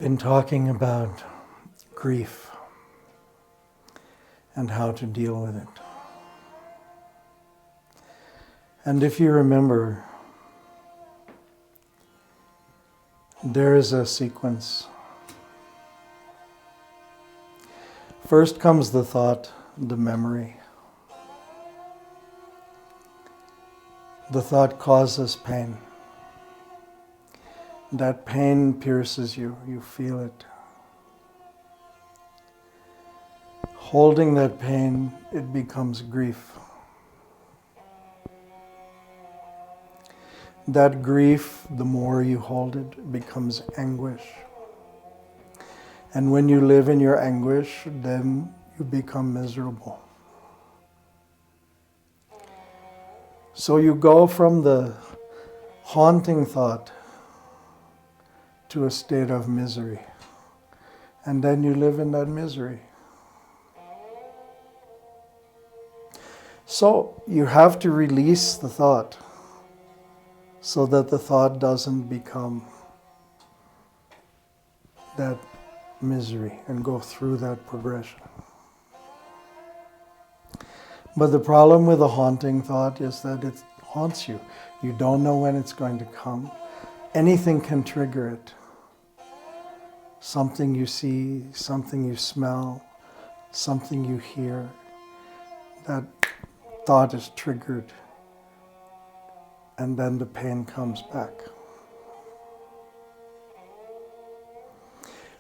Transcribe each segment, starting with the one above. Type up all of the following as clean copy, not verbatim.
been talking about grief and how to deal with it. And if you remember, there is a sequence. First comes the thought, the memory. The thought causes pain. That pain pierces you, you feel it. Holding that pain, it becomes grief. That grief, the more you hold it, becomes anguish. And when you live in your anguish, then you become miserable. So you go from the haunting thought to a state of misery. And then you live in that misery. So you have to release the thought so that the thought doesn't become that misery and go through that progression. But the problem with a haunting thought is that it haunts you. You don't know when it's going to come. Anything can trigger it. Something you see, something you smell, something you hear. That thought is triggered. And then the pain comes back.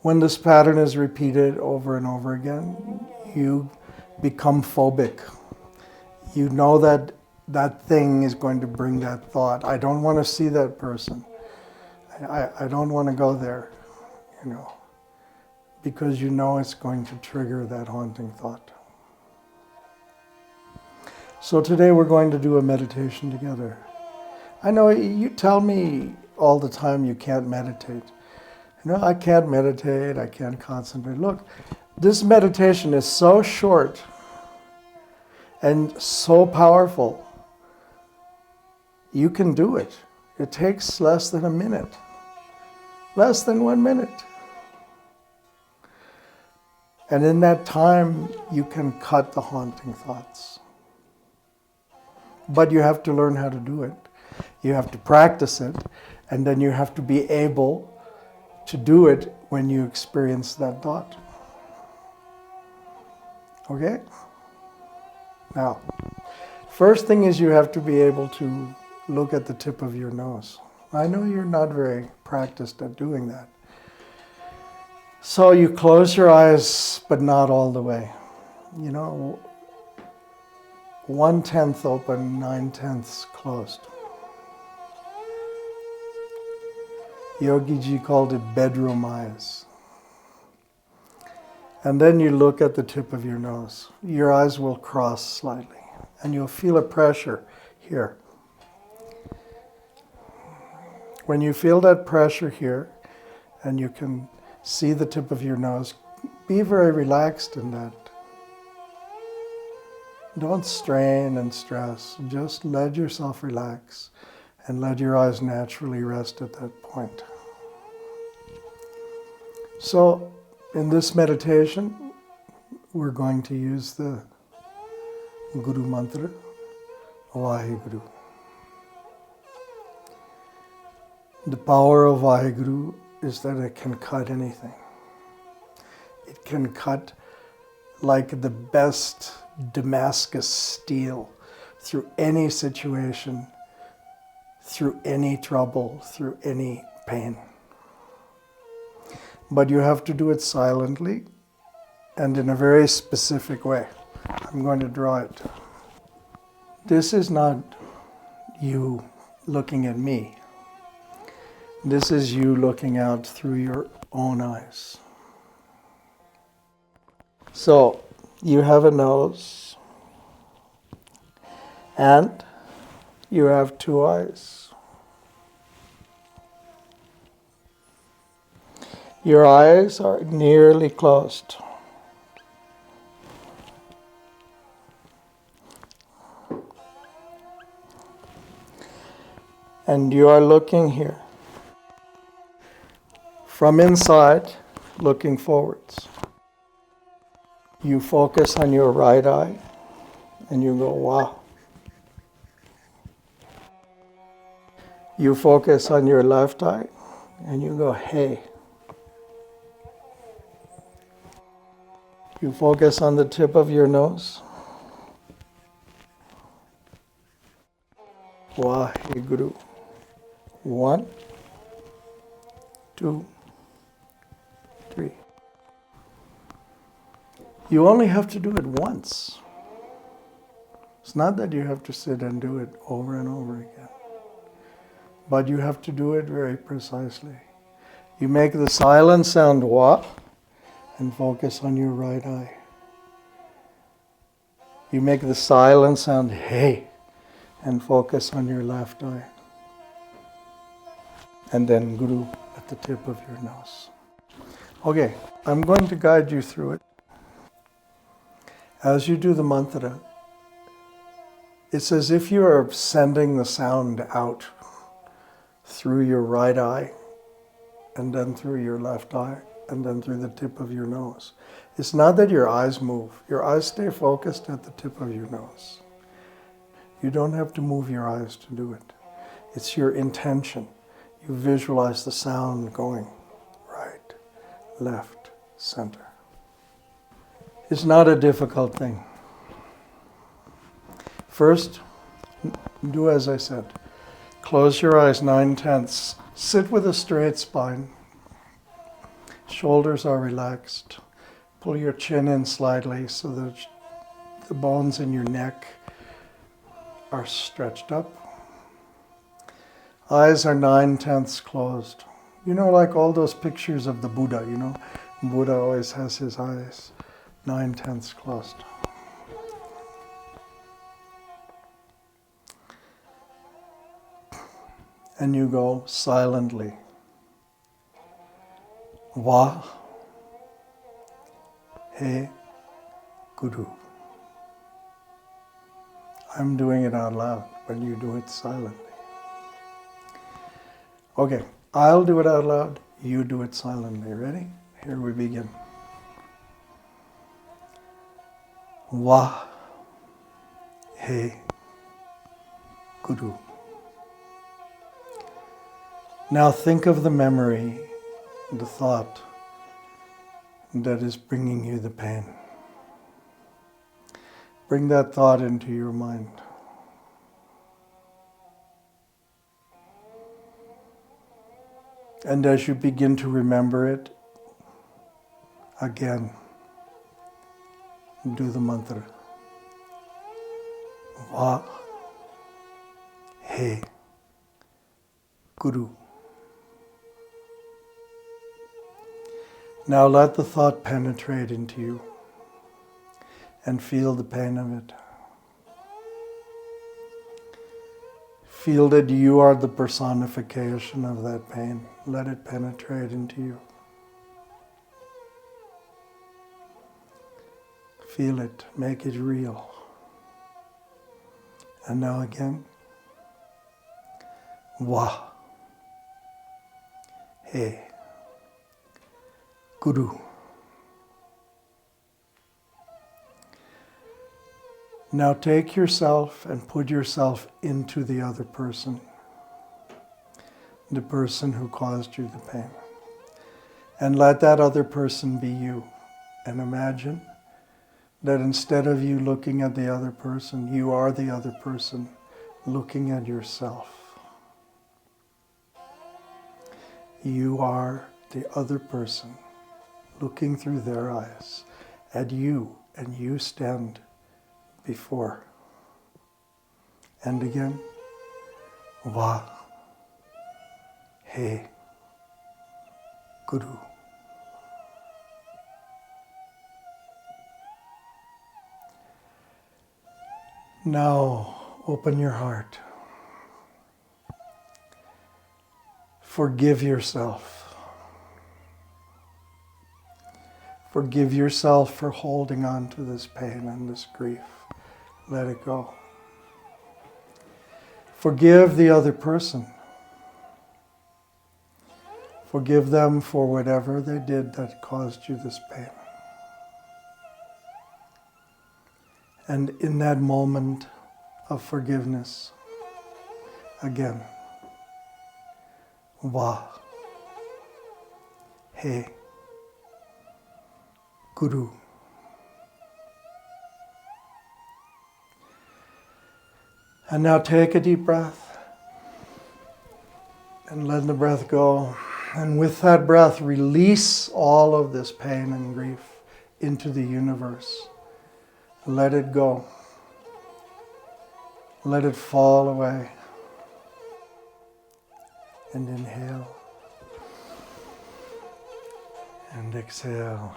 When this pattern is repeated over and over again, you become phobic. You know that that thing is going to bring that thought. I don't want to see that person. I don't want to go there, because you know it's going to trigger that haunting thought. So today we're going to do a meditation together. I know you tell me all the time you can't meditate. I can't meditate, I can't concentrate. Look, this meditation is so short and so powerful. You can do it. It takes less than a minute. Less than 1 minute. And in that time, you can cut the haunting thoughts. But you have to learn how to do it. You have to practice it, and then you have to be able to do it when you experience that thought. Okay? Now, first thing is you have to be able to look at the tip of your nose. I know you're not very practiced at doing that. So you close your eyes, but not all the way. 1/10 open, 9/10 closed. Yogi Ji called it bedroom eyes. And then you look at the tip of your nose. Your eyes will cross slightly, and you'll feel a pressure here. When you feel that pressure here, and you can see the tip of your nose, be very relaxed in that. Don't strain and stress. Just let yourself relax and let your eyes naturally rest at that point. So, in this meditation, we're going to use the Guru Mantra, Wahe Guru. The power of Wahe Guru is that it can cut anything. It can cut like the best Damascus steel through any situation, through any trouble, through any pain. But you have to do it silently and in a very specific way. I'm going to draw it. This is not you looking at me. This is you looking out through your own eyes. So, you have a nose, and you have 2 eyes. Your eyes are nearly closed. And you are looking here. From inside, looking forwards. You focus on your right eye and you go, wow. You focus on your left eye and you go, hey. You focus on the tip of your nose. Wahe Guru. 1, 2, 3. You only have to do it once. It's not that you have to sit and do it over and over again. But you have to do it very precisely. You make the silent sound wa and focus on your right eye. You make the silent sound hey and focus on your left eye. And then Guru at the tip of your nose. Okay, I'm going to guide you through it. As you do the mantra, it's as if you are sending the sound out through your right eye, and then through your left eye, and then through the tip of your nose. It's not that your eyes move. Your eyes stay focused at the tip of your nose. You don't have to move your eyes to do it. It's your intention. You visualize the sound going right, left, center. It's not a difficult thing. First, do as I said. Close your eyes 9/10. Sit with a straight spine. Shoulders are relaxed. Pull your chin in slightly so that the bones in your neck are stretched up. Eyes are 9/10 closed. You know, like all those pictures of the Buddha, you know? Buddha always has his eyes 9/10 closed. And you go silently. Wahe Guru. I'm doing it out loud, but you do it silently. Okay, I'll do it out loud, you do it silently. Ready? Here we begin. Wahe Guru. Now think of the memory, the thought that is bringing you the pain. Bring that thought into your mind. And as you begin to remember it, again, do the mantra. Wahe Guru. Now let the thought penetrate into you and feel the pain of it. Feel that you are the personification of that pain. Let it penetrate into you. Feel it, make it real. And now again, Wahe Guru. Now take yourself and put yourself into the other person, the person who caused you the pain. And let that other person be you. And imagine that instead of you looking at the other person, you are the other person looking at yourself. You are the other person looking through their eyes at you, and you stand before. And again, Wahe Guru. Now open your heart. Forgive yourself. Forgive yourself for holding on to this pain and this grief. Let it go. Forgive the other person Forgive them for whatever they did that caused you this pain. And in that moment of forgiveness, again, Wahe Guru. And now take a deep breath and let the breath go. And with that breath, release all of this pain and grief into the universe. Let it go. Let it fall away. And inhale. And exhale.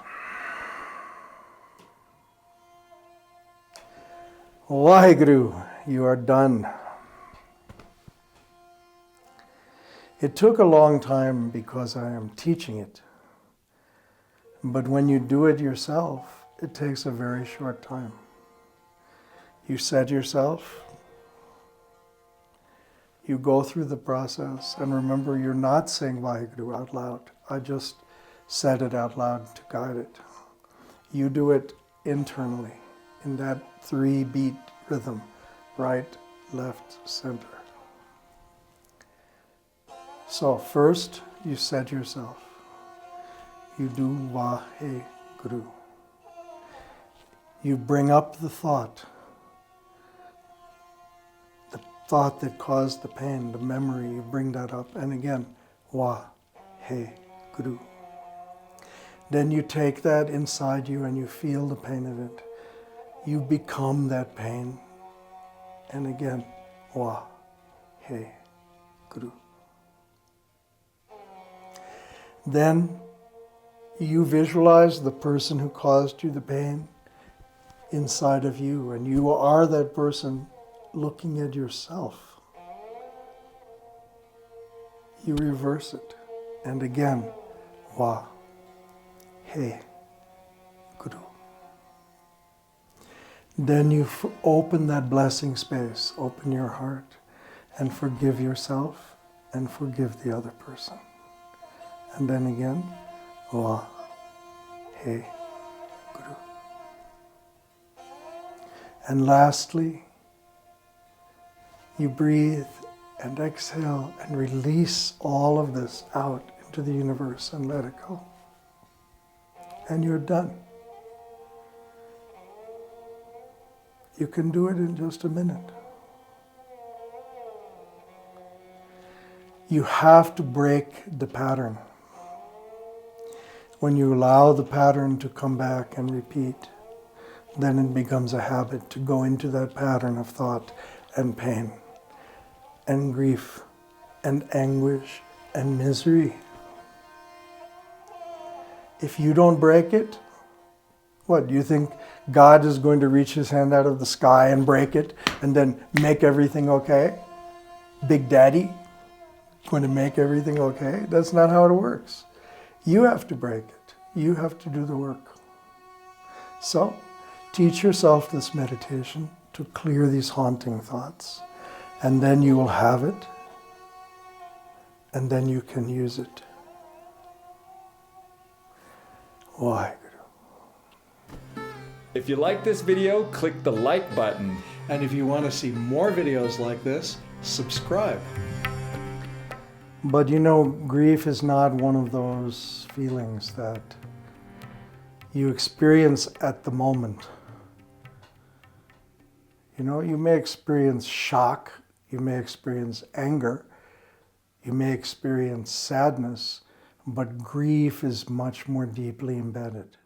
Wahe Guru, you are done. It took a long time because I am teaching it. But when you do it yourself, it takes a very short time. You set yourself, you go through the process, and remember, you're not saying Wahe Guru out loud. I just said it out loud to guide it. You do it internally in that 3-beat rhythm, right, left, center. So first, you set yourself. You do Wahe Guru. You bring up the thought that caused the pain, the memory, you bring that up. And again, Wahe Guru. Then you take that inside you and you feel the pain of it. You become that pain. And again, Wahe Guru. Then you visualize the person who caused you the pain inside of you, and you are that person looking at yourself. You reverse it. And again, Wahe Guru. Then you open that blessing space, open your heart, and forgive yourself and forgive the other person. And then again, Wahe Guru. And lastly, you breathe and exhale and release all of this out into the universe and let it go. And you're done. You can do it in just a minute. You have to break the pattern. When you allow the pattern to come back and repeat, then it becomes a habit to go into that pattern of thought and pain and grief and anguish and misery. If you don't break it, what, do you think God is going to reach his hand out of the sky and break it and then make everything okay? Big Daddy going to make everything okay? That's not how it works. You have to break it. You have to do the work. So, teach yourself this meditation to clear these haunting thoughts. And then you will have it. And then you can use it. Wahe Guru. If you like this video, click the like button. And if you want to see more videos like this, subscribe. But you know, grief is not one of those feelings that you experience at the moment. You know, you may experience shock, you may experience anger, you may experience sadness, but grief is much more deeply embedded.